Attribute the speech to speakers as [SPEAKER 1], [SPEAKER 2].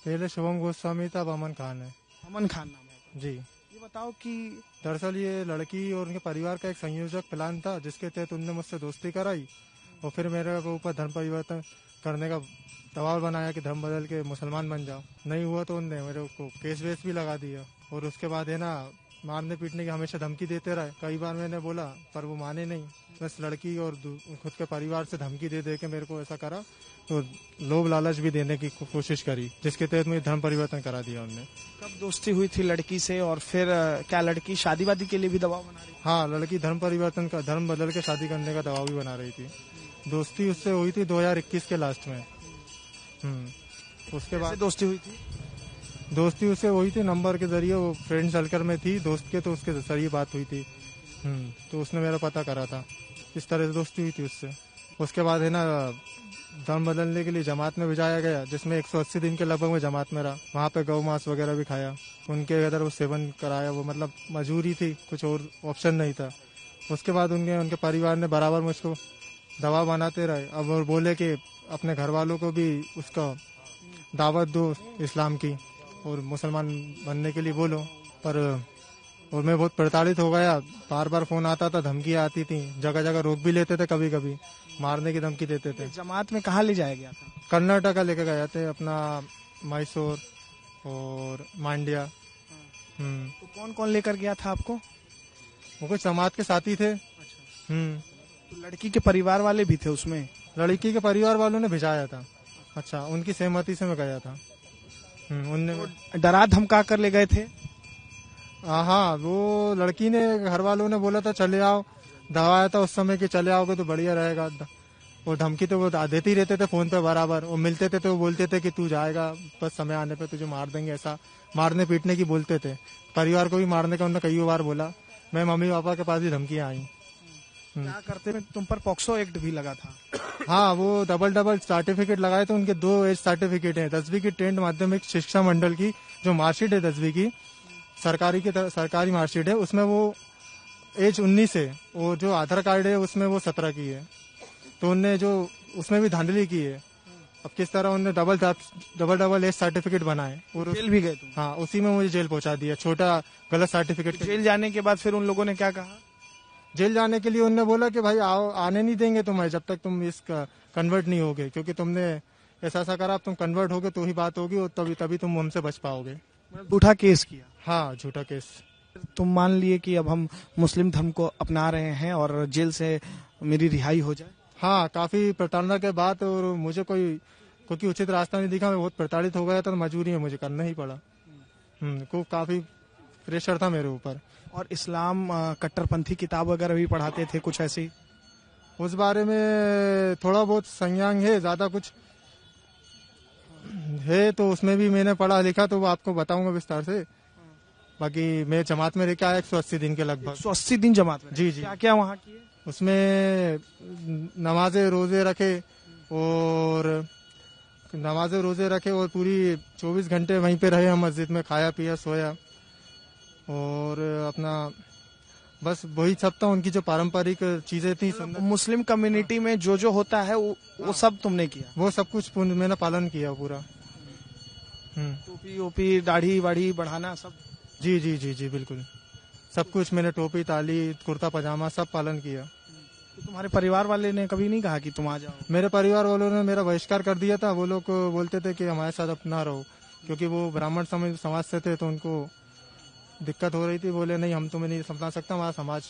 [SPEAKER 1] पहले शुभम गोस्वामी था, अब अमन खान है।
[SPEAKER 2] अमन खान नाम है।
[SPEAKER 1] जी।
[SPEAKER 2] ये बताओ कि
[SPEAKER 1] दरअसल ये लड़की और उनके परिवार का एक संयोजक प्लान था, जिसके तहत उनने मुझसे दोस्ती कराई और फिर मेरे ऊपर धर्म परिवर्तन करने का दबाव बनाया कि धर्म बदल के मुसलमान बन जाओ। नहीं हुआ तो उनने मेरे को केस वेस भी लगा दिया और उसके बाद है ना मारने पीटने की हमेशा धमकी देते रहे। कई बार मैंने बोला पर वो माने नहीं। बस लड़की और खुद के परिवार से धमकी दे दे के मेरे को ऐसा करा, तो लोभ लालच भी देने की कोशिश करी, जिसके तहत मुझे धर्म परिवर्तन करा दिया उनने।
[SPEAKER 2] कब दोस्ती हुई थी लड़की से और फिर क्या लड़की शादी वादी के लिए भी दबाव बना रही
[SPEAKER 1] हाँ, लड़की धर्म परिवर्तन का, धर्म बदल के शादी करने का दबाव भी बना रही थी। दोस्ती उससे हुई थी 2021 के लास्ट में। उसके बाद
[SPEAKER 2] दोस्ती हुई थी?
[SPEAKER 1] दोस्ती उससे हुई थी नंबर के जरिए, वो फ्रेंड सर्कल में थी दोस्त के, तो उसके जरिए बात हुई थी। तो उसने मेरा पता करा था, इस तरह से दोस्ती हुई थी उससे। उसके बाद है ना धर्म बदलने के लिए जमात में भिजाया गया, जिसमें 180 दिन के लगभग में जमात में रहा। वहाँ पे गौ मांस वगैरह भी खाया, उनके अगर वो सेवन कराया, वो मतलब मजबूरी थी, कुछ और ऑप्शन नहीं था। उसके बाद उनके परिवार ने बराबर मुझको दबाव बनाते रहे। अब वो बोले कि अपने घर वालों को भी उसका दावत दो इस्लाम की और मुसलमान बनने के लिए बोलो। पर और मैं बहुत प्रताड़ित हो गया। बार बार फोन आता था, धमकी आती थी, जगह जगह रोक भी लेते थे, कभी कभी मारने की धमकी देते थे।
[SPEAKER 2] जमात में कहाँ ले जाया गया था?
[SPEAKER 1] कर्नाटका लेके गए थे, अपना मैसूर और मांड्या।
[SPEAKER 2] तो कौन कौन लेकर गया था आपको?
[SPEAKER 1] वो कुछ जमात के साथी थे।
[SPEAKER 2] तो लड़की के परिवार वाले भी थे उसमें?
[SPEAKER 1] लड़की के परिवार वालों ने भिजाया था। अच्छा, उनकी सहमति से मैं गया था। उनने
[SPEAKER 2] डरा धमका कर ले गए थे?
[SPEAKER 1] हाँ, वो लड़की ने, घर वालों ने बोला था चले आओ, दवाया था उस समय कि चले आओगे तो बढ़िया रहेगा। वो धमकी तो वो देते ही रहते थे फोन पे बराबर। वो मिलते थे तो वो बोलते थे कि तू जाएगा, बस समय आने पे तुझे मार देंगे, ऐसा मारने पीटने की बोलते थे। परिवार को भी मारने का उन्होंने कई बार बोला। मैं मम्मी पापा के पास भी धमकियां आई।
[SPEAKER 2] क्या करते थे? तुम पर पॉक्सो एक्ट भी लगा था?
[SPEAKER 1] हाँ, वो डबल सर्टिफिकेट लगाए थे। उनके 2 एज सर्टिफिकेट है। 10वीं की टेंथ माध्यमिक शिक्षा मंडल की जो मार्कशीट है 10वीं की, सरकारी मार्कशीट है, उसमें वो एज 19 है और जो आधार कार्ड है उसमें वो 17 की है। तो उनने जो उसमें भी धांधली की है। अब किस तरह उन्होंने डबल एज सर्टिफिकेट बनाए और
[SPEAKER 2] जेल भी गए तुम?
[SPEAKER 1] हाँ, उसी में मुझे जेल पहुंचा दिया, छोटा गलत सर्टिफिकेट।
[SPEAKER 2] जेल जाने के बाद फिर उन लोगों ने क्या कहा?
[SPEAKER 1] जेल जाने के लिए उन्होंने बोला कि भाई आओ, आने नहीं देंगे तुम्हें जब तक तुम इसका कन्वर्ट नहीं होगे, क्योंकि तुमने ऐसा करा, अब तुम कन्वर्ट होगे तो ही बात होगी और तभी तुम हमसे बच पाओगे।
[SPEAKER 2] झूठा केस किया?
[SPEAKER 1] हाँ, झूठा केस।
[SPEAKER 2] तुम मान लिए कि अब हम मुस्लिम धर्म को अपना रहे हैं और जेल से मेरी रिहाई हो जाए?
[SPEAKER 1] हाँ, काफी प्रताड़ना के बाद, और मुझे क्योंकि उचित रास्ता नहीं दिखा, मैं बहुत प्रताड़ित हो गया था, तो मजबूरी है, मुझे करना ही पड़ा। काफी प्रेशर था मेरे ऊपर।
[SPEAKER 2] और इस्लाम कट्टरपंथी किताब वगैरह भी पढ़ाते थे कुछ ऐसी?
[SPEAKER 1] उस बारे में थोड़ा बहुत संज्ञान है, ज्यादा कुछ है तो उसमें भी मैंने पढ़ा लिखा, तो वो आपको बताऊंगा विस्तार से। बाकी मैं जमात में लेके आया 180 दिन के लगभग।
[SPEAKER 2] 180 दिन जमात में?
[SPEAKER 1] जी।
[SPEAKER 2] क्या क्या वहाँ किए?
[SPEAKER 1] उसमें नमाजे रोजे रखे और पूरी 24 घंटे वहीं पे रहे हम, मस्जिद में खाया पिया सोया और अपना बस वही सब था। उनकी जो पारंपरिक चीजें थी,
[SPEAKER 2] मुस्लिम कम्युनिटी में जो होता है वो सब तुमने किया?
[SPEAKER 1] वो सब कुछ मैंने पालन किया पूरा।
[SPEAKER 2] टोपी ओपी दाढ़ी वाढ़ी बढ़ाना सब?
[SPEAKER 1] जी जी जी जी, बिल्कुल सब कुछ मैंने, टोपी ताली कुर्ता पजामा सब पालन किया।
[SPEAKER 2] तो तुम्हारे परिवार वाले ने कभी नहीं कहा कि तुम आ जाओ?
[SPEAKER 1] मेरे परिवार वालों ने मेरा बहिष्कार कर दिया था। वो लोग बोलते थे कि हमारे साथ अपना रहो, क्योंकि वो ब्राह्मण समाज से थे, तो उनको दिक्कत हो रही थी। बोले नहीं, हम तुम्हें नहीं समझा सकता, हमारा समाज